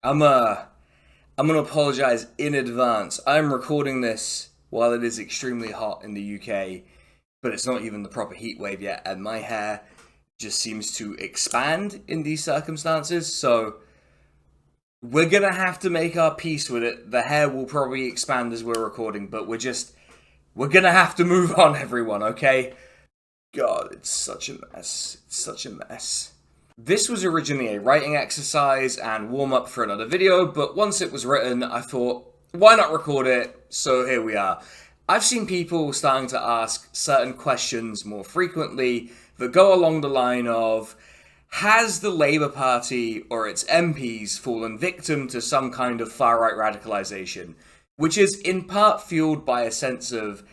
I'm uh I'm gonna apologize in advance. I'm recording this while it is extremely hot in the UK, but it's not even the proper heat wave yet, and my hair just seems to expand in these circumstances. So we're gonna have to make our peace with it. The hair will probably expand as we're recording, but we're gonna have to move on, everyone. Okay? God, it's such a mess. It's such a mess. This was originally a writing exercise and warm up for another video, but once it was written, I thought, why not record it? So here we are. I've seen people starting to ask certain questions more frequently that go along the line of, has the Labour Party or its MPs fallen victim to some kind of far-right radicalisation? Which is in part fueled by a sense of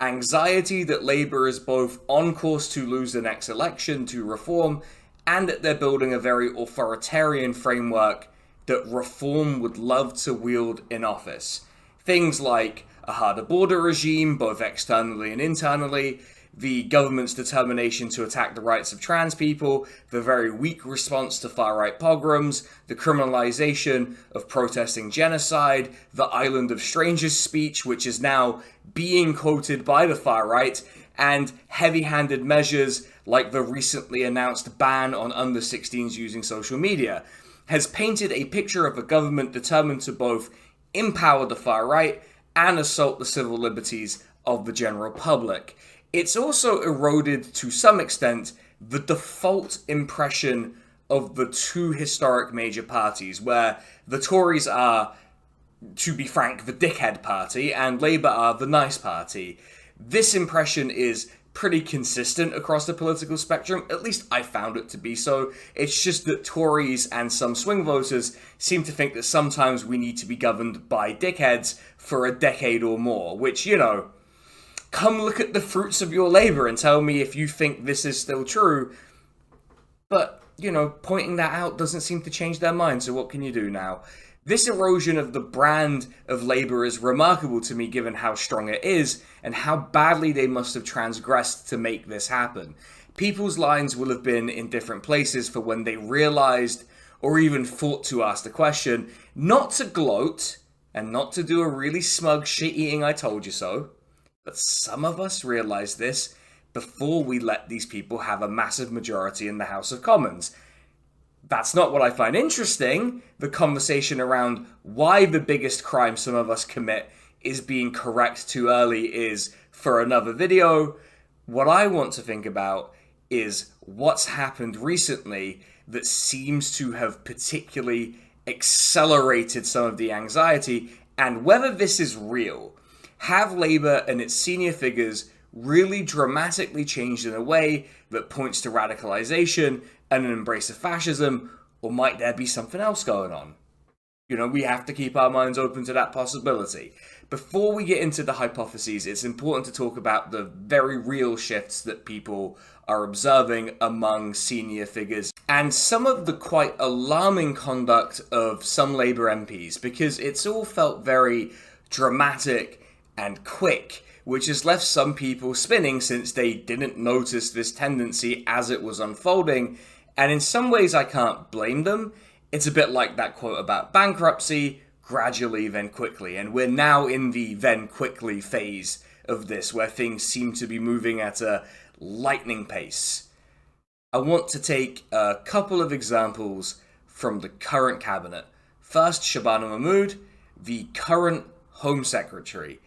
anxiety that Labour is both on course to lose the next election to reform, and that they're building a very authoritarian framework that reform would love to wield in office. Things like a harder border regime, both externally and internally, the government's determination to attack the rights of trans people, the very weak response to far-right pogroms, the criminalization of protesting genocide, the island of strangers speech, which is now being quoted by the far-right, and heavy-handed measures like the recently announced ban on under 16s using social media, has painted a picture of a government determined to both empower the far right and assault the civil liberties of the general public. It's also eroded, to some extent, the default impression of the two historic major parties, where the Tories are, to be frank, the dickhead party, and Labour are the nice party. This impression is pretty consistent across the political spectrum. At least I found it to be so. It's just that Tories and some swing voters seem to think that sometimes we need to be governed by dickheads for a decade or more, which, come look at the fruits of your labour and tell me if you think this is still true. But, pointing that out doesn't seem to change their mind, so what can you do now? This erosion of the brand of Labour is remarkable to me given how strong it is and how badly they must have transgressed to make this happen. People's lines will have been in different places for when they realised or even thought to ask the question, not to gloat and not to do a really smug shit-eating I told you so, but some of us realised this before we let these people have a massive majority in the House of Commons. That's not what I find interesting. The conversation around why the biggest crime some of us commit is being correct too early is for another video. What I want to think about is what's happened recently that seems to have particularly accelerated some of the anxiety, and whether this is real. Have Labour and its senior figures really dramatically changed in a way that points to radicalisation and an embrace of fascism, or might there be something else going on? We have to keep our minds open to that possibility. Before we get into the hypotheses, it's important to talk about the very real shifts that people are observing among senior figures and some of the quite alarming conduct of some Labour MPs, because it's all felt very dramatic and quick, which has left some people spinning since they didn't notice this tendency as it was unfolding. And in some ways I can't blame them. It's a bit like that quote about bankruptcy, gradually then quickly. And we're now in the then quickly phase of this, where things seem to be moving at a lightning pace. I want to take a couple of examples from the current cabinet. First, Shabana Mahmood, the current Home Secretary,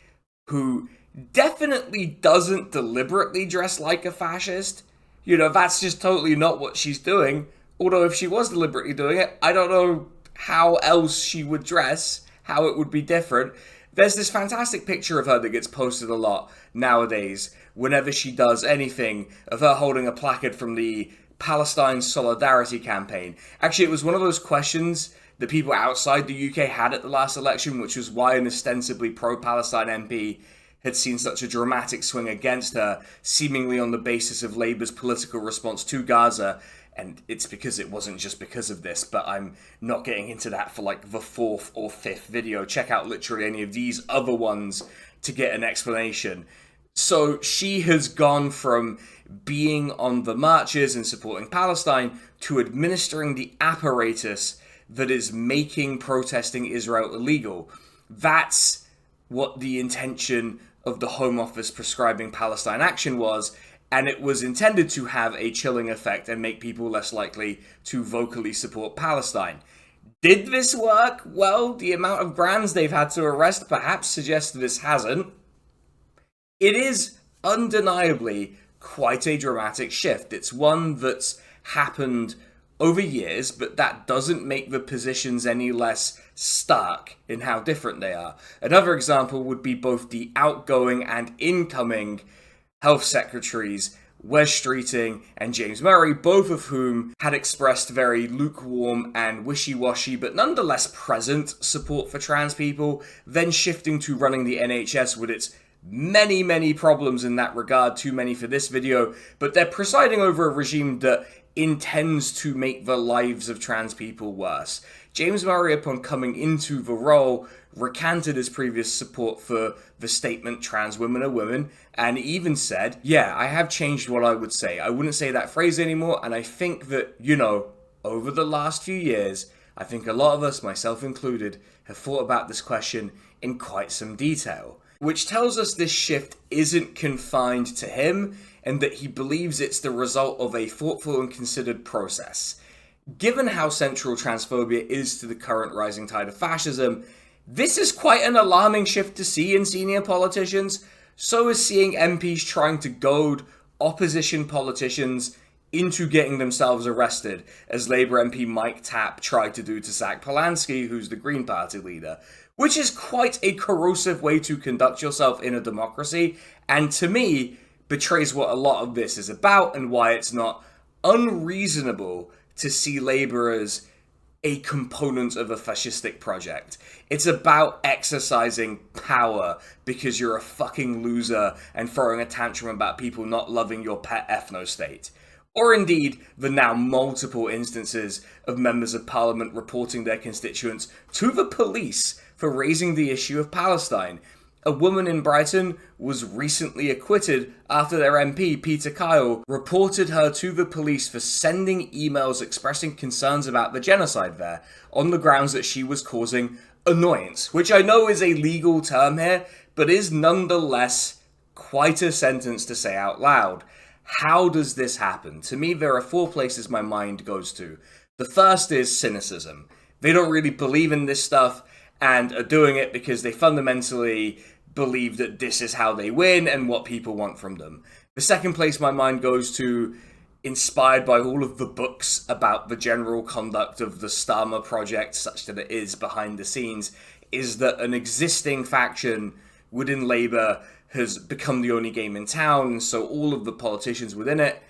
who definitely doesn't deliberately dress like a fascist. That's just totally not what she's doing. Although if she was deliberately doing it, I don't know how else she would dress, how it would be different. There's this fantastic picture of her that gets posted a lot nowadays whenever she does anything, of her holding a placard from the Palestine Solidarity Campaign. Actually, it was one of those questions that people outside the UK had at the last election, which was why an ostensibly pro-Palestine MP had seen such a dramatic swing against her, seemingly on the basis of Labour's political response to Gaza. And it's because it wasn't just because of this, but I'm not getting into that for like the fourth or fifth video. Check out literally any of these other ones to get an explanation. So she has gone from being on the marches and supporting Palestine to administering the apparatus that is making protesting Israel illegal. That's what the intention of the Home Office prescribing Palestine action was, and it was intended to have a chilling effect and make people less likely to vocally support Palestine. Did this work? Well, the amount of brands they've had to arrest perhaps suggests this hasn't. It is undeniably quite a dramatic shift. It's one that's happened over years, but that doesn't make the positions any less stark in how different they are. Another example would be both the outgoing and incoming health secretaries, Wes Streeting and James Murray, both of whom had expressed very lukewarm and wishy-washy but nonetheless present support for trans people, then shifting to running the NHS with its many problems in that regard, too many for this video, but they're presiding over a regime that intends to make the lives of trans people worse. James Murray, upon coming into the role, recanted his previous support for the statement trans women are women, and even said, yeah, I have changed what I would say. I wouldn't say that phrase anymore, and I think that, over the last few years, I think a lot of us, myself included, have thought about this question in quite some detail. Which tells us this shift isn't confined to him, and that he believes it's the result of a thoughtful and considered process. Given how central transphobia is to the current rising tide of fascism, this is quite an alarming shift to see in senior politicians. So is seeing MPs trying to goad opposition politicians into getting themselves arrested, as Labour MP Mike Tapp tried to do to sack Polanski, who's the Green Party leader, which is quite a corrosive way to conduct yourself in a democracy, and to me, betrays what a lot of this is about and why it's not unreasonable to see Labour as a component of a fascistic project. It's about exercising power because you're a fucking loser and throwing a tantrum about people not loving your pet ethno-state. Or indeed, the now multiple instances of members of parliament reporting their constituents to the police for raising the issue of Palestine. A woman in Brighton was recently acquitted after their MP, Peter Kyle, reported her to the police for sending emails expressing concerns about the genocide there, on the grounds that she was causing annoyance, which I know is a legal term here, but is nonetheless quite a sentence to say out loud. How does this happen? To me, there are 4 places my mind goes to. The first is cynicism. They don't really believe in this stuff and are doing it because they fundamentally believe that this is how they win and what people want from them. The second place my mind goes to, inspired by all of the books about the general conduct of the Starmer project, such that it is behind the scenes, is that an existing faction within Labour has become the only game in town, and so all of the politicians within it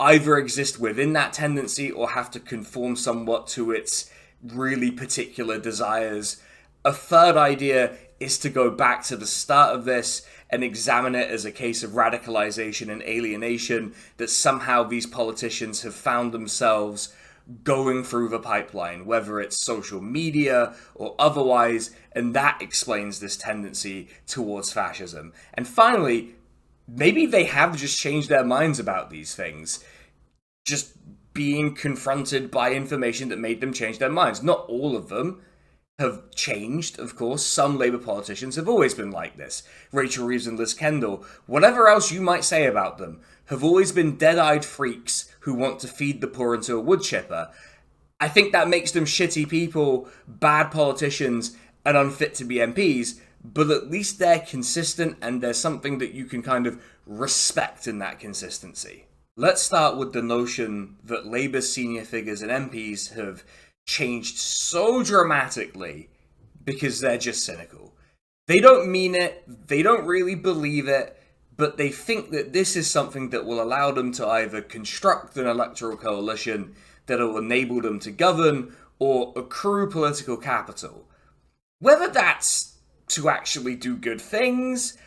either exist within that tendency or have to conform somewhat to its really particular desires. A third idea is to go back to the start of this and examine it as a case of radicalisation and alienation, that somehow these politicians have found themselves going through the pipeline, whether it's social media or otherwise, and that explains this tendency towards fascism. And finally, maybe they have just changed their minds about these things, just being confronted by information that made them change their minds. Not all of them have changed, of course. Some Labour politicians have always been like this. Rachel Reeves and Liz Kendall, whatever else you might say about them, have always been dead-eyed freaks who want to feed the poor into a wood chipper. I think that makes them shitty people, bad politicians, and unfit to be MPs, but at least they're consistent and there's something that you can kind of respect in that consistency. Let's start with the notion that Labour's senior figures and MPs have changed so dramatically because they're just cynical. They don't mean it, they don't really believe it, but they think that this is something that will allow them to either construct an electoral coalition that will enable them to govern or accrue political capital. Whether that's to actually do good things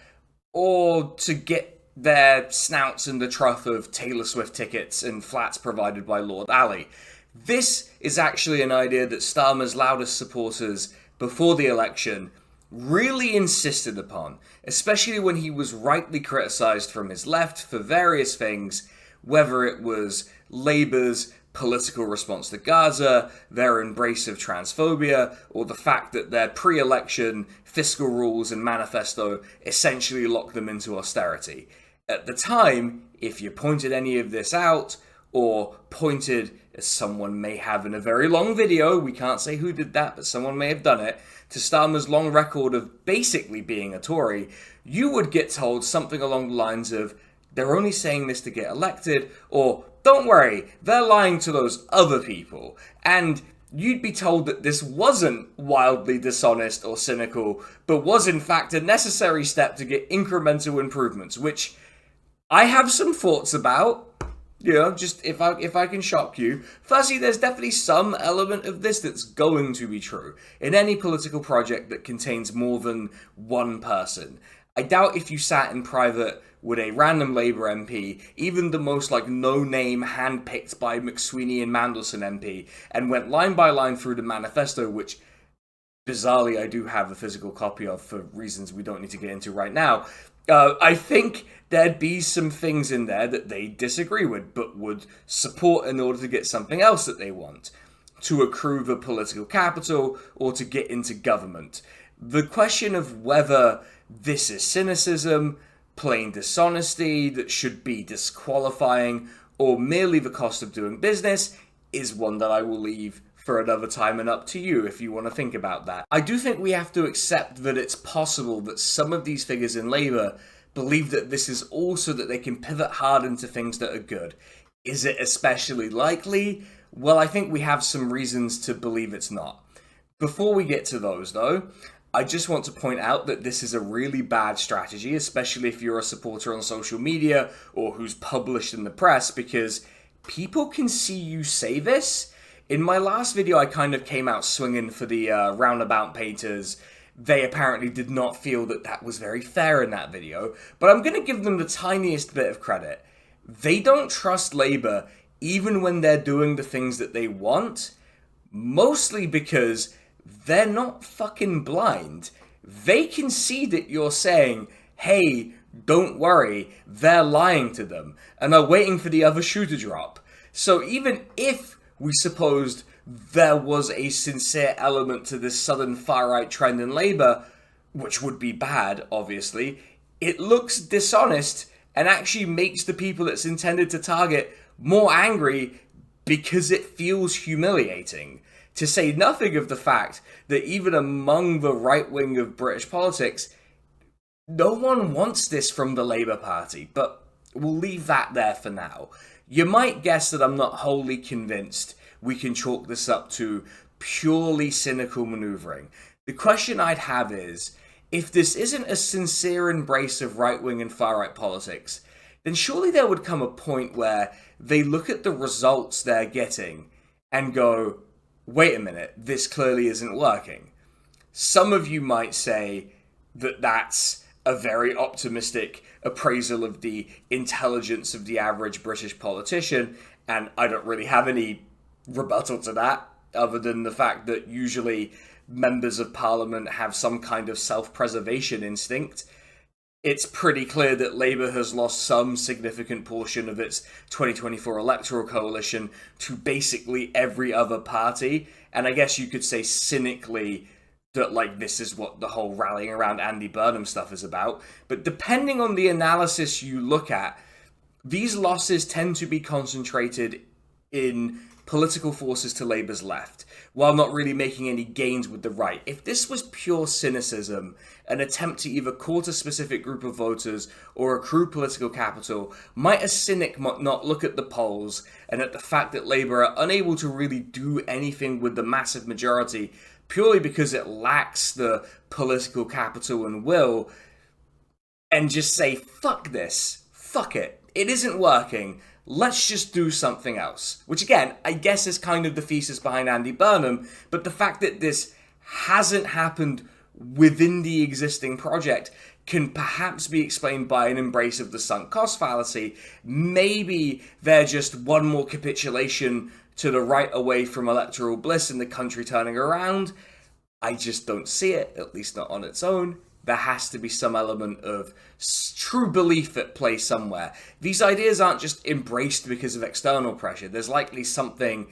or to get their snouts in the trough of Taylor Swift tickets and flats provided by Lord Alley. This is actually an idea that Starmer's loudest supporters before the election really insisted upon, especially when he was rightly criticised from his left for various things, whether it was Labour's political response to Gaza, their embrace of transphobia, or the fact that their pre-election fiscal rules and manifesto essentially locked them into austerity. At the time, if you pointed any of this out, or pointed, as someone may have in a very long video, we can't say who did that, but someone may have done it, to Starmer's long record of basically being a Tory, you would get told something along the lines of, they're only saying this to get elected, or, don't worry, they're lying to those other people. And you'd be told that this wasn't wildly dishonest or cynical, but was in fact a necessary step to get incremental improvements, which I have some thoughts about. You know, just if I can shock you. Firstly, there's definitely some element of this that's going to be true in any political project that contains more than one person. I doubt if you sat in private with a random Labour MP, even the most no-name handpicked by McSweeney and Mandelson MP, and went line by line through the manifesto, which bizarrely I do have a physical copy of for reasons we don't need to get into right now. I think there'd be some things in there that they disagree with, but would support in order to get something else that they want, to accrue the political capital or to get into government. The question of whether this is cynicism, plain dishonesty that should be disqualifying, or merely the cost of doing business is one that I will leave for another time and up to you if you want to think about that. I do think we have to accept that it's possible that some of these figures in Labour believe that this is also that they can pivot hard into things that are good. Is it especially likely? Well, I think we have some reasons to believe it's not. Before we get to those, though, I just want to point out that this is a really bad strategy, especially if you're a supporter on social media or who's published in the press, because people can see you say this. In my last video, I kind of came out swinging for the roundabout painters. They apparently did not feel that that was very fair in that video, but I'm going to give them the tiniest bit of credit. They don't trust Labour even when they're doing the things that they want, mostly because they're not fucking blind. They can see that you're saying, hey, don't worry, they're lying to them, and are waiting for the other shoe to drop. So even if we supposed there was a sincere element to this southern far-right trend in Labour, which would be bad, obviously, it looks dishonest and actually makes the people it's intended to target more angry because it feels humiliating. To say nothing of the fact that even among the right wing of British politics, no one wants this from the Labour Party, but we'll leave that there for now. You might guess that I'm not wholly convinced we can chalk this up to purely cynical manoeuvring. The question I'd have is, if this isn't a sincere embrace of right-wing and far-right politics, then surely there would come a point where they look at the results they're getting and go, wait a minute, this clearly isn't working. Some of you might say that that's a very optimistic appraisal of the intelligence of the average British politician, and I don't really have any rebuttal to that, other than the fact that usually members of parliament have some kind of self-preservation instinct. It's pretty clear that Labour has lost some significant portion of its 2024 electoral coalition to basically every other party, and I guess you could say cynically that this is what the whole rallying around Andy Burnham stuff is about. But depending on the analysis you look at, these losses tend to be concentrated in political forces to Labour's left, while not really making any gains with the right. If this was pure cynicism, an attempt to either court a specific group of voters or accrue political capital, might a cynic not look at the polls and at the fact that Labour are unable to really do anything with the massive majority purely because it lacks the political capital and will, and just say, fuck this, fuck it, it isn't working, let's just do something else. Which again, I guess is kind of the thesis behind Andy Burnham, but the fact that this hasn't happened within the existing project can perhaps be explained by an embrace of the sunk cost fallacy. Maybe they're just one more capitulation to the right away from electoral bliss and the country turning around. I just don't see it, at least not on its own. there has to be some element of true belief at play somewhere. These ideas aren't just embraced because of external pressure. There's likely something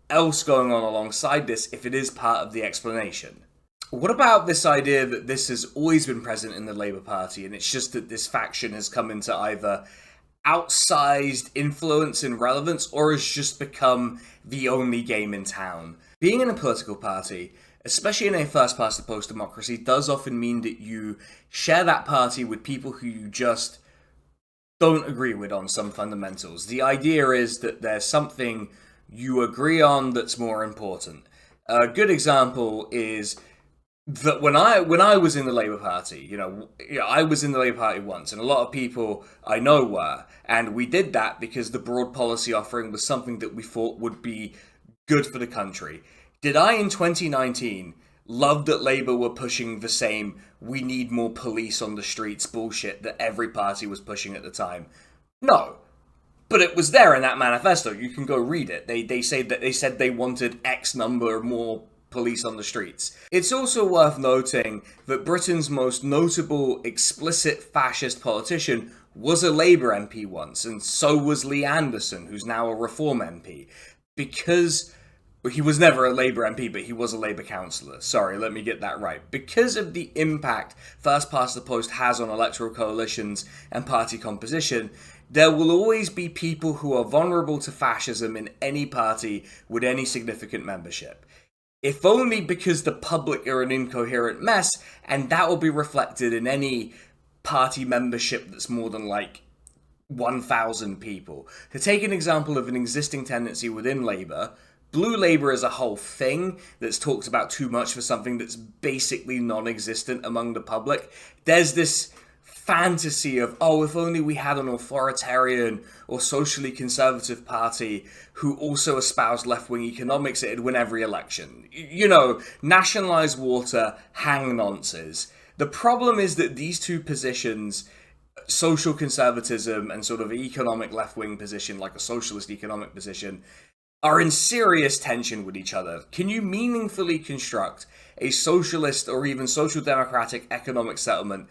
else going on alongside this if it is part of the explanation. What about this idea that this has always been present in the Labour Party, and it's just that this faction has come into either outsized influence and relevance or has just become the only game in town? Being in a political party, especially in a first-past-the-post democracy, does often mean that you share that party with people who you just don't agree with on some fundamentals. The idea is that there's something you agree on that's more important. A good example is that when I was in the Labour Party, I was in the Labour Party once, and a lot of people I know were, and we did that because the broad policy offering was something that we thought would be good for the country. Did I, in 2019, love that Labour were pushing the same "we need more police on the streets" bullshit that every party was pushing at the time? No. But it was there in that manifesto. You can go read it. They said they wanted X number more police on the streets. It's also worth noting that Britain's most notable explicit fascist politician was a Labour MP once, and so was Lee Anderson, who's now a Reform MP. Because he was never a Labour MP, but he was a Labour councillor. Sorry, let me get that right. Because of the impact first past the post has on electoral coalitions and party composition, there will always be people who are vulnerable to fascism in any party with any significant membership. If only because the public are an incoherent mess, and that will be reflected in any party membership that's more than 1,000 people. To take an example of an existing tendency within Labour, Blue Labour is a whole thing that's talked about too much for something that's basically non-existent among the public. There's this fantasy of, if only we had an authoritarian or socially conservative party who also espoused left-wing economics, it'd win every election. Nationalise water, hang nonces. The problem is that these two positions, social conservatism and sort of economic left-wing position, like a socialist economic position, are in serious tension with each other. Can you meaningfully construct a socialist or even social democratic economic settlement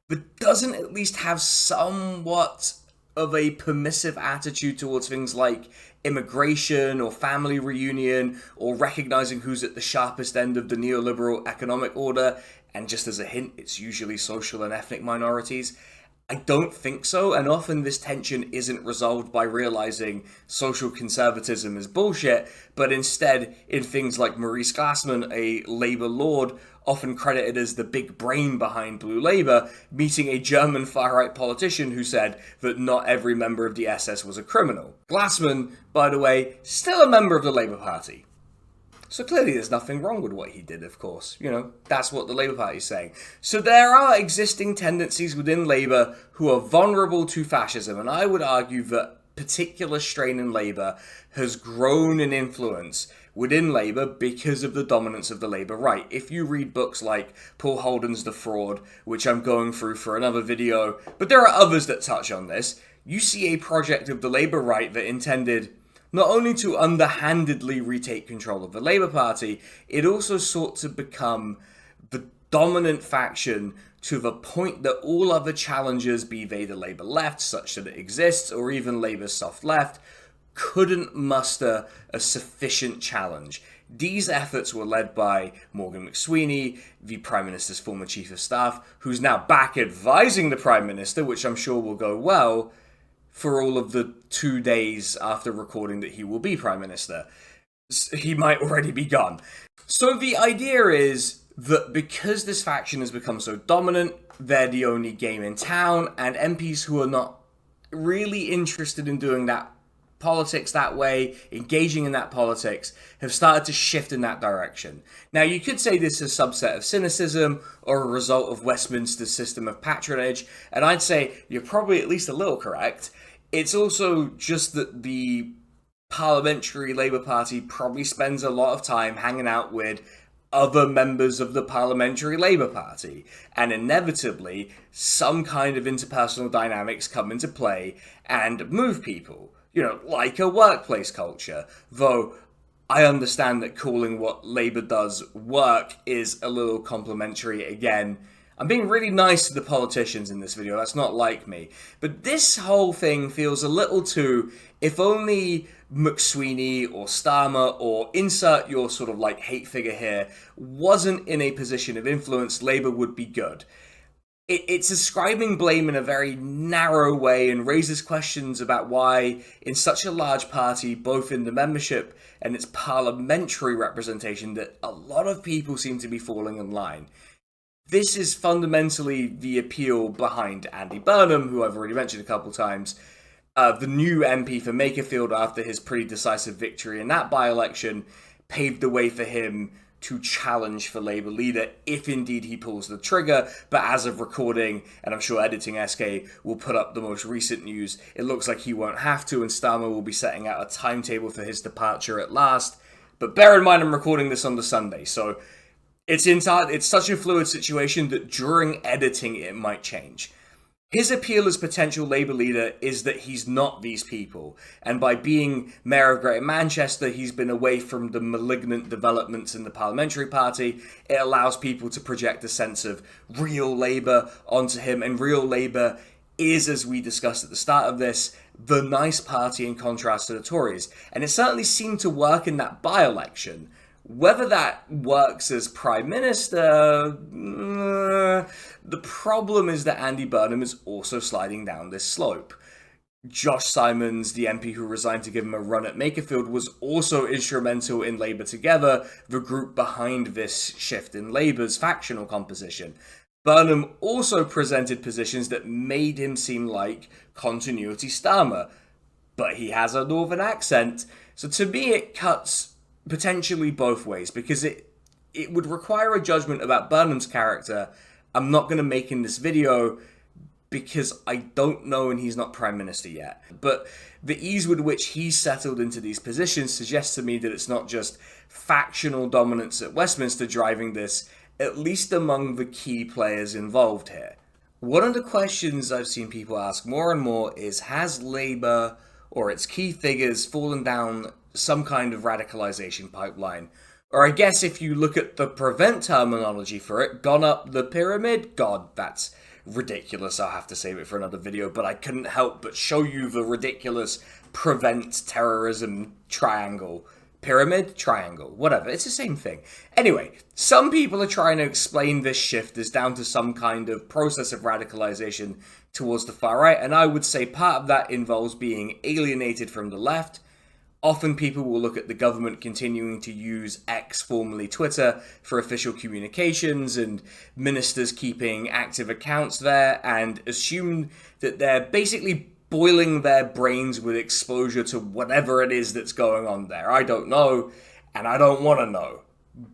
that doesn't at least have somewhat of a permissive attitude towards things like immigration or family reunion or recognizing who's at the sharpest end of the neoliberal economic order? And just as a hint, it's usually social and ethnic minorities. I don't think so, and often this tension isn't resolved by realizing social conservatism is bullshit, but instead in things like Maurice Glassman, a Labour lord, often credited as the big brain behind Blue Labour, meeting a German far-right politician who said that not every member of the SS was a criminal. Glassman, by the way, still a member of the Labour Party. So clearly there's nothing wrong with what he did, of course. That's what the Labour Party is saying. So there are existing tendencies within Labour who are vulnerable to fascism, and I would argue that particular strain in Labour has grown in influence within Labour because of the dominance of the Labour right. If you read books like Paul Holden's The Fraud, which I'm going through for another video, but there are others that touch on this, you see a project of the Labour right that intended not only to underhandedly retake control of the Labour Party, it also sought to become the dominant faction to the point that all other challengers, be they the Labour left, such that it exists, or even Labour's soft left, couldn't muster a sufficient challenge. These efforts were led by Morgan McSweeney, the Prime Minister's former Chief of Staff, who's now back advising the Prime Minister, which I'm sure will go well, for all of the 2 days after recording that he will be Prime Minister. He might already be gone. So the idea is that because this faction has become so dominant, they're the only game in town, and MPs who are not really interested in doing that politics that way, engaging in that politics, have started to shift in that direction. Now, you could say this is a subset of cynicism or a result of Westminster's system of patronage, and I'd say you're probably at least a little correct. It's also just that the parliamentary Labour Party probably spends a lot of time hanging out with other members of the parliamentary Labour Party, and inevitably some kind of interpersonal dynamics come into play and move people, like a workplace culture. Though I understand that calling what Labour does work is a little complimentary. Again, I'm being really nice to the politicians in this video, that's not like me. But this whole thing feels a little too, if only McSweeney or Starmer or insert your sort of like hate figure here wasn't in a position of influence, Labour would be good. It's ascribing blame in a very narrow way and raises questions about why, in such a large party, both in the membership and its parliamentary representation, that a lot of people seem to be falling in line. This is fundamentally the appeal behind Andy Burnham, who I've already mentioned a couple times, the new MP for Makerfield after his pretty decisive victory in that by-election, paved the way for him to challenge for Labour leader if indeed he pulls the trigger. But as of recording, and I'm sure Editing SK will put up the most recent news, it looks like he won't have to, and Starmer will be setting out a timetable for his departure at last. But bear in mind I'm recording this on the Sunday, so it's such a fluid situation that during editing it might change. His appeal as potential Labour leader is that he's not these people, and by being Mayor of Greater Manchester, he's been away from the malignant developments in the parliamentary party. It allows people to project a sense of real Labour onto him, and real Labour is, as we discussed at the start of this, the nice party in contrast to the Tories. And it certainly seemed to work in that by-election. Whether that works as Prime Minister, the problem is that Andy Burnham is also sliding down this slope. Josh Simons, the MP who resigned to give him a run at Makerfield, was also instrumental in Labour Together, the group behind this shift in Labour's factional composition. Burnham also presented positions that made him seem like continuity Starmer, but he has a northern accent, so to me it cuts potentially both ways, because it would require a judgment about Burnham's character I'm not going to make in this video because I don't know and he's not Prime Minister yet. But the ease with which he's settled into these positions suggests to me that it's not just factional dominance at Westminster driving this, at least among the key players involved here. One of the questions I've seen people ask more and more is, has Labour or its key figures fallen down some kind of radicalisation pipeline? Or I guess if you look at the Prevent terminology for it, gone up the pyramid? God, that's ridiculous. I'll have to save it for another video, but I couldn't help but show you the ridiculous Prevent terrorism triangle. Pyramid? Triangle. Whatever. It's the same thing. Anyway, some people are trying to explain this shift as down to some kind of process of radicalisation towards the far right, and I would say part of that involves being alienated from the left. Often people will look at the government continuing to use X, formerly Twitter, for official communications and ministers keeping active accounts there and assume that they're basically boiling their brains with exposure to whatever it is that's going on there. I don't know, and I don't want to know.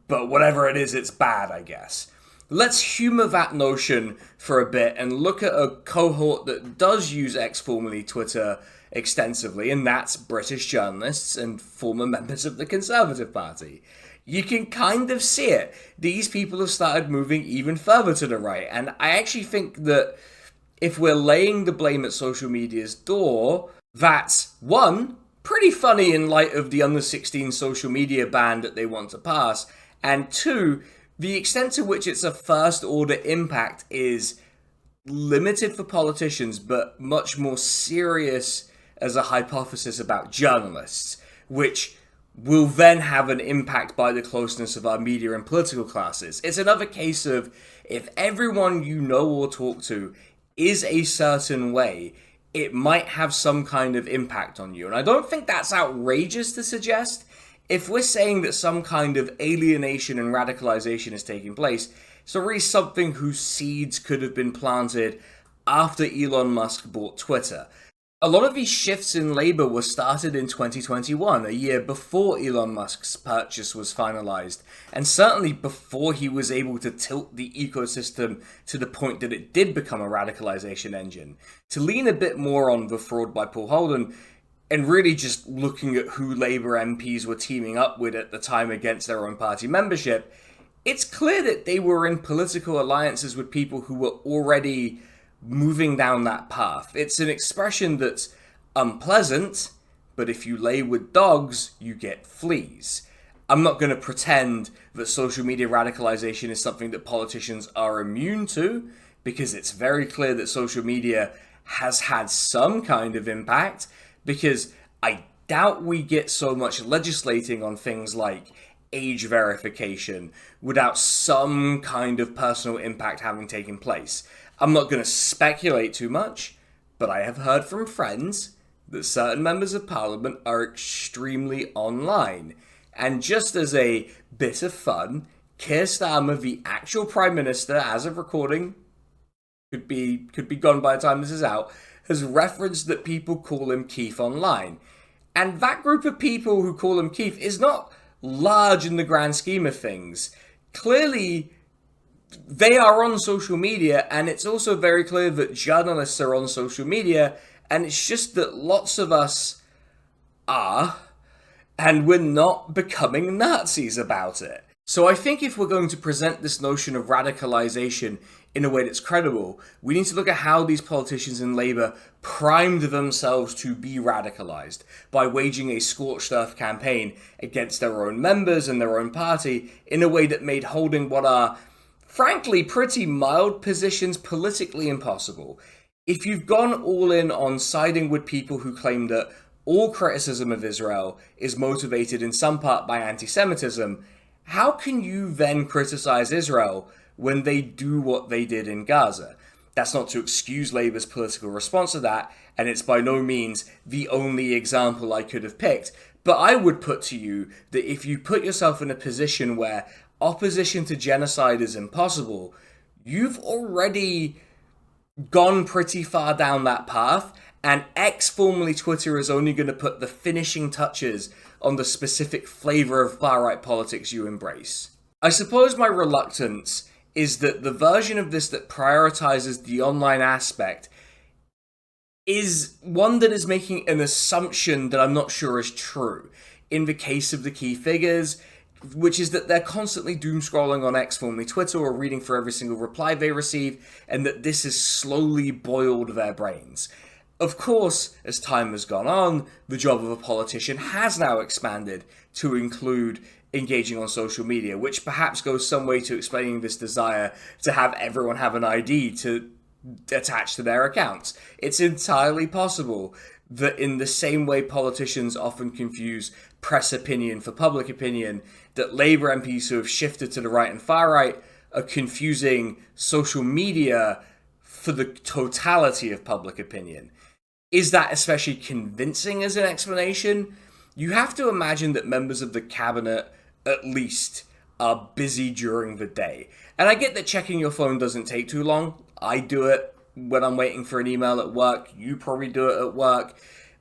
But whatever it is, it's bad, I guess. Let's humour that notion for a bit and look at a cohort that does use X, formerly Twitter, extensively, and that's British journalists and former members of the Conservative Party. You can kind of see it. These people have started moving even further to the right, and I actually think that if we're laying the blame at social media's door, that's, one, pretty funny in light of the under 16 social media ban that they want to pass, and two, the extent to which it's a first order impact is limited for politicians, but much more serious as a hypothesis about journalists, which will then have an impact by the closeness of our media and political classes. It's another case of, if everyone you know or talk to is a certain way, it might have some kind of impact on you. And I don't think that's outrageous to suggest. If we're saying that some kind of alienation and radicalization is taking place, it's already something whose seeds could have been planted after Elon Musk bought Twitter. A lot of these shifts in Labour were started in 2021, a year before Elon Musk's purchase was finalised, and certainly before he was able to tilt the ecosystem to the point that it did become a radicalisation engine. To lean a bit more on the fraud by Paul Holden, and really just looking at who Labour MPs were teaming up with at the time against their own party membership, it's clear that they were in political alliances with people who were already moving down that path. It's an expression that's unpleasant, but if you lay with dogs, you get fleas. I'm not going to pretend that social media radicalization is something that politicians are immune to, because it's very clear that social media has had some kind of impact, because I doubt we get so much legislating on things like age verification without some kind of personal impact having taken place. I'm not going to speculate too much, but I have heard from friends that certain members of parliament are extremely online. And just as a bit of fun, Keir Starmer, the actual Prime Minister, as of recording, could be gone by the time this is out, has referenced that people call him Keith online. And that group of people who call him Keith is not large in the grand scheme of things. Clearly, they are on social media, and it's also very clear that journalists are on social media, and it's just that lots of us are, and we're not becoming Nazis about it. So I think if we're going to present this notion of radicalization in a way that's credible, we need to look at how these politicians in Labour primed themselves to be radicalized by waging a scorched earth campaign against their own members and their own party in a way that made holding what are, frankly, pretty mild positions politically impossible. If you've gone all in on siding with people who claim that all criticism of Israel is motivated in some part by anti-Semitism, how can you then criticize Israel when they do what they did in Gaza? That's not to excuse Labour's political response to that, and it's by no means the only example I could have picked. But I would put to you that if you put yourself in a position where opposition to genocide is impossible, you've already gone pretty far down that path, and X, formerly Twitter, is only going to put the finishing touches on the specific flavour of far-right politics you embrace. I suppose my reluctance is that the version of this that prioritises the online aspect is one that is making an assumption that I'm not sure is true. In the case of the key figures, which is that they're constantly doom scrolling on X, formerly Twitter, or reading for every single reply they receive, and that this has slowly boiled their brains. Of course, as time has gone on, the job of a politician has now expanded to include engaging on social media, which perhaps goes some way to explaining this desire to have everyone have an ID to attach to their accounts. It's entirely possible that in the same way politicians often confuse press opinion for public opinion, that Labour MPs who have shifted to the right and far right are confusing social media for the totality of public opinion. Is that especially convincing as an explanation? You have to imagine that members of the cabinet, at least, are busy during the day. And I get that checking your phone doesn't take too long. I do it when I'm waiting for an email at work. You probably do it at work.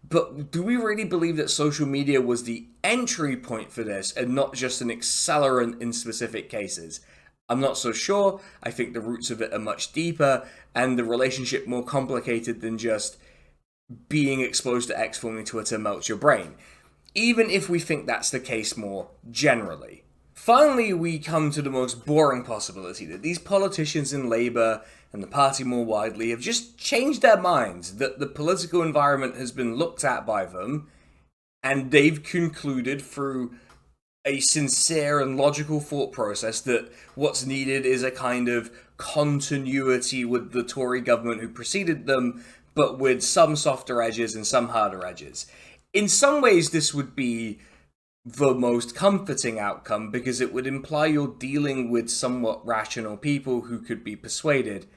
But do we really believe that social media was the entry point for this and not just an accelerant in specific cases? I'm not so sure. I think the roots of it are much deeper and the relationship more complicated than just being exposed to X, formerly Twitter, melts your brain, even if we think that's the case more generally. Finally, we come to the most boring possibility, that these politicians in Labour and the party more widely have just changed their minds, that the political environment has been looked at by them, and they've concluded through a sincere and logical thought process that what's needed is a kind of continuity with the Tory government who preceded them, but with some softer edges and some harder edges. In some ways, this would be the most comforting outcome because it would imply you're dealing with somewhat rational people who could be persuaded.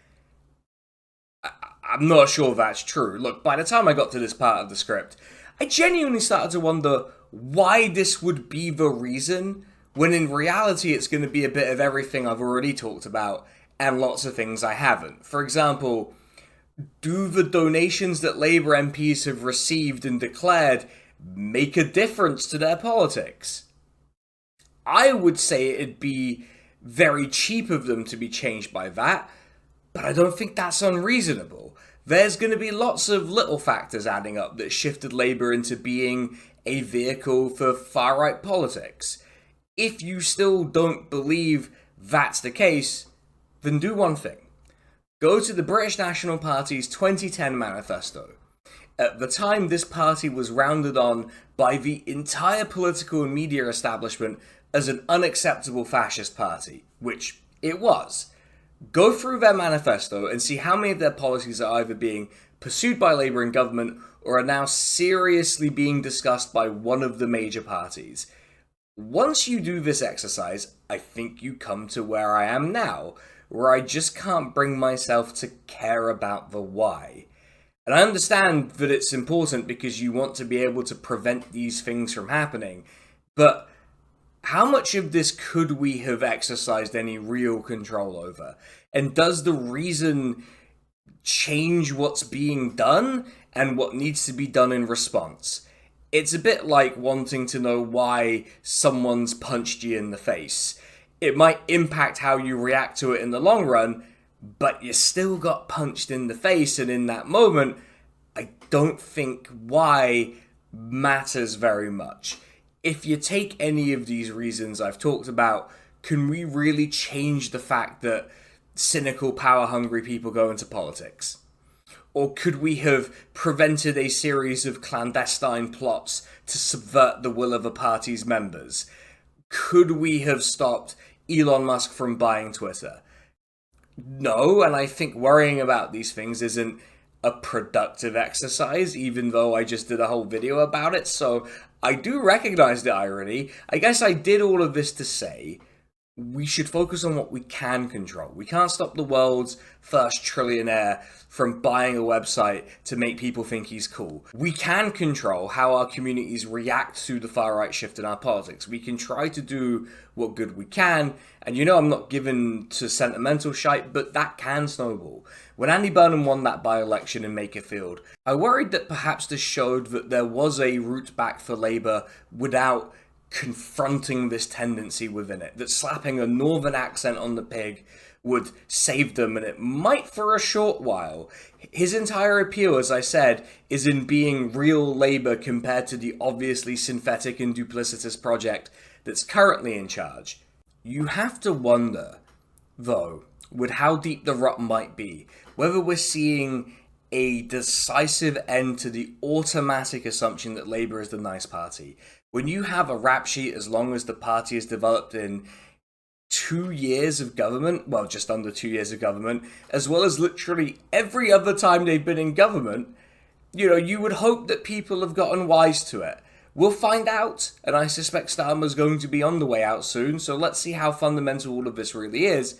I'm not sure that's true. Look, by the time I got to this part of the script, I genuinely started to wonder why this would be the reason, when in reality it's going to be a bit of everything I've already talked about and lots of things I haven't. For example, do the donations that Labour MPs have received and declared make a difference to their politics? I would say it'd be very cheap of them to be changed by that, but I don't think that's unreasonable. There's going to be lots of little factors adding up that shifted Labour into being a vehicle for far-right politics. If you still don't believe that's the case, then do one thing. Go to the British National Party's 2010 manifesto. At the time, this party was rounded on by the entire political and media establishment as an unacceptable fascist party, which it was. Go through their manifesto and see how many of their policies are either being pursued by Labour and government or are now seriously being discussed by one of the major parties. Once you do this exercise, I think you come to where I am now, where I just can't bring myself to care about the why. And I understand that it's important because you want to be able to prevent these things from happening, but how much of this could we have exercised any real control over? And does the reason change what's being done and what needs to be done in response? It's a bit like wanting to know why someone's punched you in the face. It might impact how you react to it in the long run, but you still got punched in the face, and in that moment, I don't think why matters very much. If you take any of these reasons I've talked about, can we really change the fact that cynical, power-hungry people go into politics? Or could we have prevented a series of clandestine plots to subvert the will of a party's members? Could we have stopped Elon Musk from buying Twitter? No, and I think worrying about these things isn't a productive exercise, even though I just did a whole video about it, so I do recognize the irony. I guess I did all of this to say we should focus on what we can control. We can't stop the world's first trillionaire from buying a website to make people think he's cool. We can control how our communities react to the far-right shift in our politics. We can try to do what good we can, and you know I'm not given to sentimental shite, but that can snowball. When Andy Burnham won that by-election in Makerfield, I worried that perhaps this showed that there was a route back for Labour without confronting this tendency within it, that slapping a northern accent on the pig would save them, and it might for a short while. His entire appeal, as I said, is in being real Labour compared to the obviously synthetic and duplicitous project that's currently in charge. You have to wonder, though, with how deep the rut might be, whether we're seeing a decisive end to the automatic assumption that Labour is the nice party. When you have a rap sheet as long as the party is developed in 2 years of government, well, just under 2 years of government, as well as literally every other time they've been in government, you know, you would hope that people have gotten wise to it. We'll find out, and I suspect Starmer's going to be on the way out soon, so let's see how fundamental all of this really is.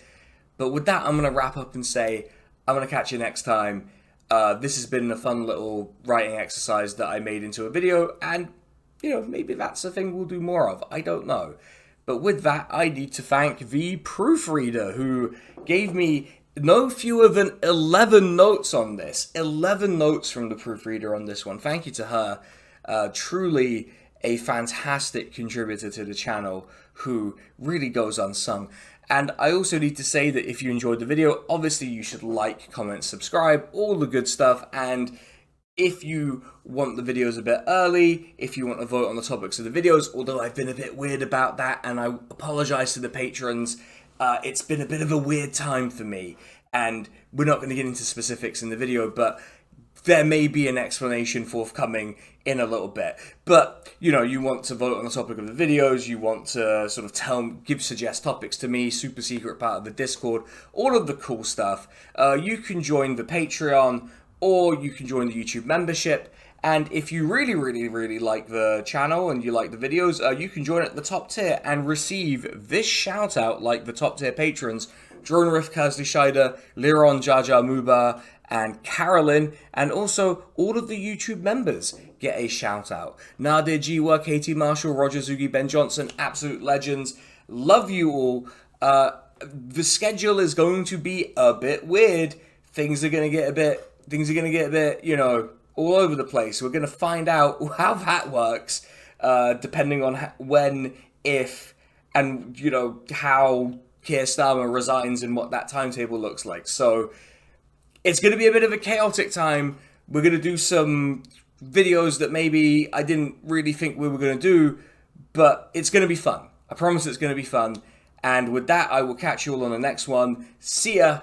But with that, I'm going to wrap up and say, I'm going to catch you next time. This has been a fun little writing exercise that I made into a video, and, you know, maybe that's a thing we'll do more of. I don't know. But with that, I need to thank the proofreader who gave me no fewer than 11 notes on this. 11 notes from the proofreader on this one. Thank you to her. Truly a fantastic contributor to the channel who really goes unsung. And I also need to say that if you enjoyed the video, obviously you should like, comment, subscribe, all the good stuff. And if you want the videos a bit early, if you want to vote on the topics of the videos, although I've been a bit weird about that, and I apologize to the patrons, it's been a bit of a weird time for me, and we're not going to get into specifics in the video, but there may be an explanation forthcoming in a little bit. But, you know, you want to vote on the topic of the videos, you want to sort of suggest topics to me, super secret part of the Discord, all of the cool stuff. You can join the Patreon, or you can join the YouTube membership. And if you really, really, really like the channel and you like the videos, you can join at the top tier and receive this shout out like the top tier patrons: Drone Riff Kazli Scheider, Liron Jaja Muba, and Carolyn, and also all of the YouTube members get a shout out. Nadir Jiwa, Katie Marshall, Roger Zugi, Ben Johnson, absolute legends. Love you all. The schedule is going to be a bit weird. Things are going to get a bit, you know, all over the place. We're going to find out how that works, depending on when, if, and, you know, how Keir Starmer resigns and what that timetable looks like. So it's going to be a bit of a chaotic time. We're going to do some videos that maybe I didn't really think we were going to do, but it's going to be fun. I promise it's going to be fun. And with that, I will catch you all on the next one. See ya.